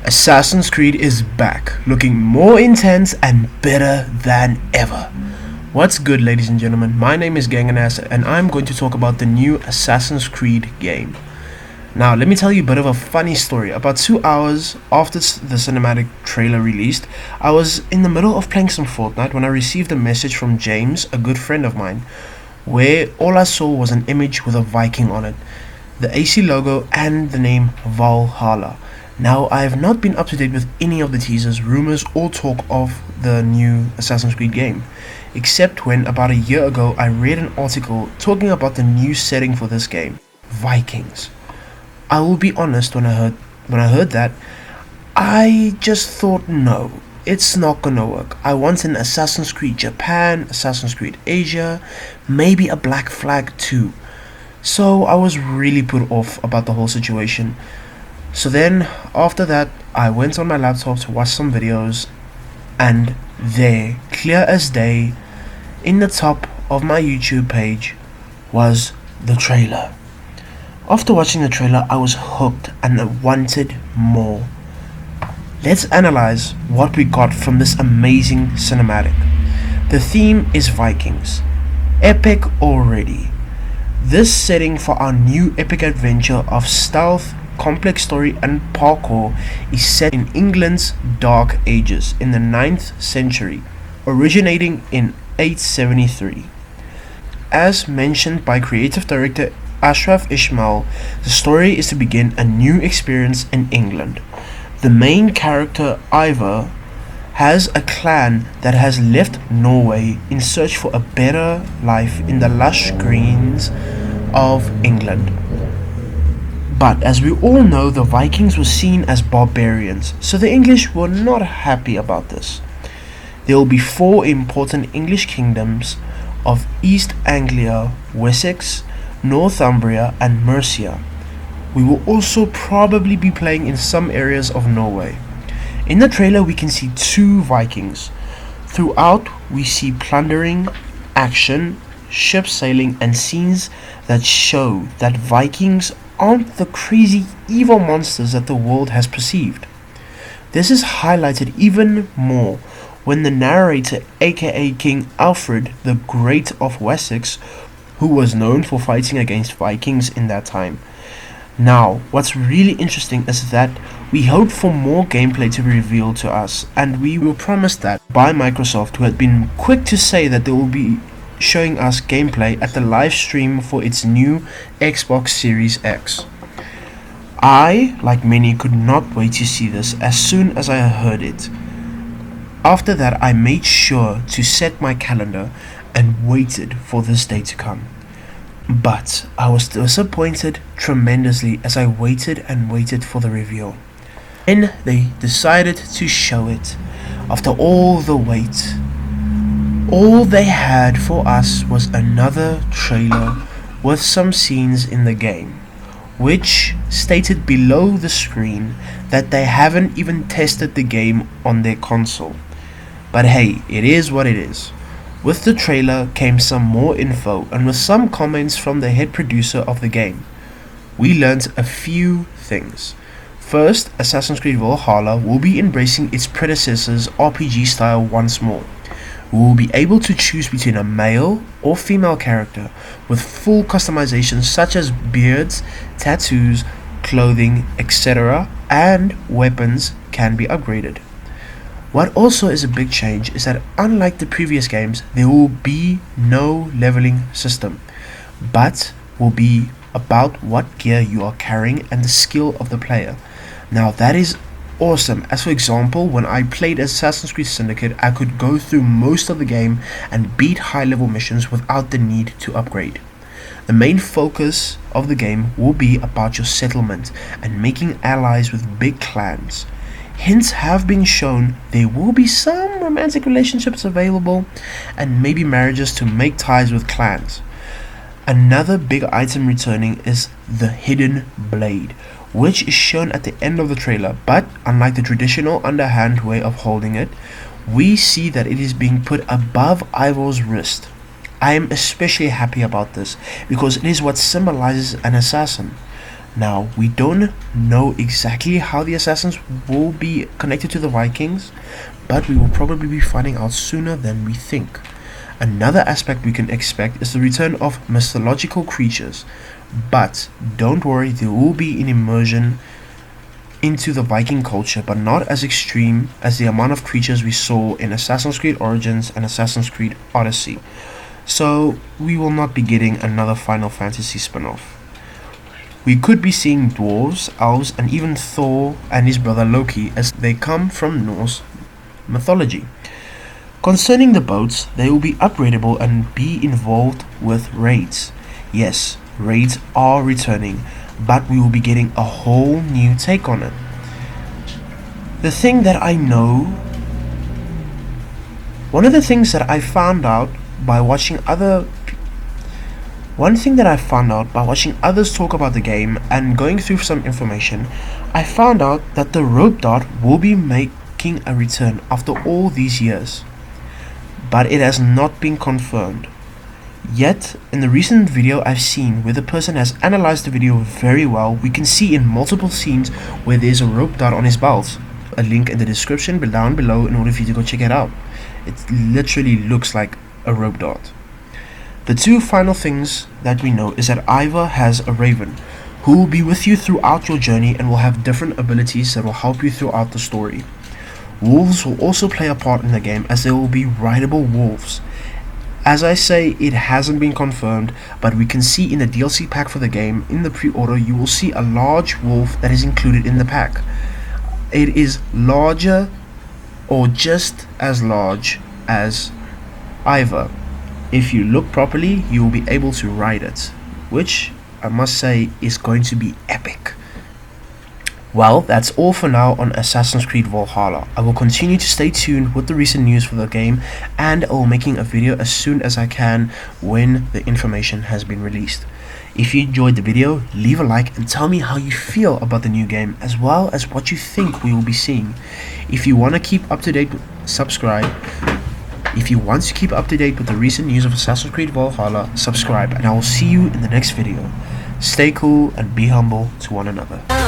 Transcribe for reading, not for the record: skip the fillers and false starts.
Assassin's Creed is back, looking more intense and better than ever. What's good, ladies and gentlemen? My name is Ganganas and I'm going to talk about the new Assassin's Creed game. Now, let me tell you a bit of a funny story. About 2 hours after the cinematic trailer released, I was in the middle of playing some Fortnite when I received a message from James, a good friend of mine, where all I saw was an image with a Viking on it, the AC logo, and the name Valhalla. Now, I have not been up to date with any of the teasers, rumors, or talk of the new Assassin's Creed game, except when about a year ago I read an article talking about the new setting for this game, Vikings. I will be honest, when I heard that, I just thought no, it's not gonna work. I want an Assassin's Creed Japan, Assassin's Creed Asia, maybe a Black Flag too. So I was really put off about the whole situation. So then, after that, I went on my laptop to watch some videos, and there, clear as day, in the top of my YouTube page, was the trailer. After watching the trailer, I was hooked and I wanted more. Let's analyze what we got from this amazing cinematic. The theme is Vikings. Epic already. This setting for our new epic adventure of stealth, complex story and parkour is set in England's Dark Ages in the 9th century, originating in 873. As mentioned by creative director Ashraf Ismail, the story is to begin a new experience in England. The main character, Ivor, has a clan that has left Norway in search for a better life in the lush greens of England. But as we all know, the Vikings were seen as barbarians, so the English were not happy about this. There will be 4 important English kingdoms of East Anglia, Wessex, Northumbria and Mercia. We will also probably be playing in some areas of Norway. In the trailer we can see 2 Vikings. Throughout we see plundering, action, ship sailing and scenes that show that Vikings aren't the crazy evil monsters that the world has perceived. This is highlighted even more when the narrator, aka King Alfred the Great of Wessex, who was known for fighting against Vikings in that time. Now, what's really interesting is that we hope for more gameplay to be revealed to us, and we were promised that by Microsoft, who had been quick to say that they will be showing us gameplay at the live stream for its new Xbox Series X. I, like many, could not wait to see this as soon as I heard it. After that, I made sure to set my calendar and waited for this day to come. But I was disappointed tremendously as I waited and waited for the reveal. Then they decided to show it. After all the wait, all they had for us was another trailer with some scenes in the game, which stated below the screen that they haven't even tested the game on their console. But hey, it is what it is. With the trailer came some more info and with some comments from the head producer of the game. We learnt a few things. First, Assassin's Creed Valhalla will be embracing its predecessor's RPG style once more. We will be able to choose between a male or female character with full customization such as beards, tattoos, clothing, etc., and weapons can be upgraded. What also is a big change is that unlike the previous games, there will be no leveling system, but will be about what gear you are carrying and the skill of the player. Now that is awesome, as for example, when I played Assassin's Creed Syndicate, I could go through most of the game and beat high level missions without the need to upgrade. The main focus of the game will be about your settlement and making allies with big clans. Hints have been shown there will be some romantic relationships available and maybe marriages to make ties with clans. Another big item returning is the hidden blade, which is shown at the end of the trailer, but unlike the traditional underhand way of holding it, we see that it is being put above Ivor's wrist. I am especially happy about this because it is what symbolizes an assassin. Now, we don't know exactly how the assassins will be connected to the Vikings, but we will probably be finding out sooner than we think. Another aspect we can expect is the return of mythological creatures, but don't worry, there will be an immersion into the Viking culture, but not as extreme as the amount of creatures we saw in Assassin's Creed Origins and Assassin's Creed Odyssey. So, we will not be getting another Final Fantasy spin-off. We could be seeing dwarves, elves, and even Thor and his brother Loki, as they come from Norse mythology. Concerning the boats, they will be upgradable and be involved with raids. Yes, raids are returning, but we will be getting a whole new take on it. The thing that I know, one of the things that I found out by watching others talk about the game and going through some information, I found out that the rope dart will be making a return after all these years, but it has not been confirmed. Yet, in the recent video I've seen where the person has analyzed the video very well, we can see in multiple scenes where there's a rope dart on his belt. A link in the description down below in order for you to go check it out. It literally looks like a rope dart. The two final things that we know is that Ivor has a raven who will be with you throughout your journey and will have different abilities that will help you throughout the story. Wolves will also play a part in the game, as there will be rideable wolves. As I say, it hasn't been confirmed, but we can see in the DLC pack for the game, in the pre-order, you will see a large wolf that is included in the pack. It is larger or just as large as Ivor. If you look properly, you will be able to ride it, which I must say is going to be epic. Well, that's all for now on Assassin's Creed Valhalla. I will continue to stay tuned with the recent news for the game, and I will be making a video as soon as I can when the information has been released. If you enjoyed the video, leave a like and tell me how you feel about the new game, as well as what you think we will be seeing. If you want to keep up to date, subscribe. If you want to keep up to date with the recent news of Assassin's Creed Valhalla, subscribe, and I will see you in the next video. Stay cool and be humble to one another.